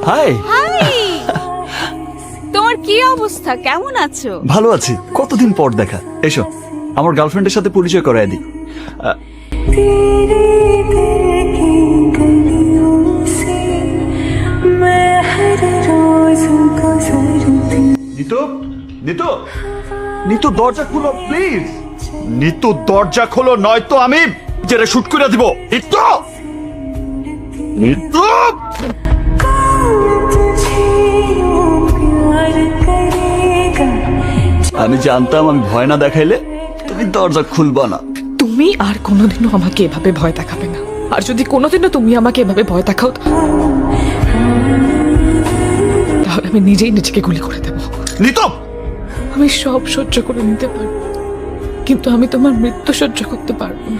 High. High, তোমার কি অবস্থা, কেমন আছো? ভালো আছি, কতদিন পর দেখা। এসো আমার গার্লফ্রেন্ডের সাথে পরিচয় করায় দিই। নিতু, নিতু, নিতু দরজা খুলো প্লিজ। নিতু দরজা খোলো, নয়তো আমি জেরে শুট করে দিব। নিতু, নিতু। আমি জানতাম আমি ভয় না দেখাইলে তুমি দরজা খুলবা না। তুমি আর কোনোদিনও আমাকে এভাবে ভয় দেখাবে না। আর যদি কোনোদিনও তুমি আমাকে এভাবে ভয় দেখাও তাহলে আমি নিজেই নিজেকে গুলি করে দেব। নিতু, আমি সব সহ্য করে নিতে পারবো, কিন্তু আমি তোমার মৃত্যু সহ্য করতে পারবো না।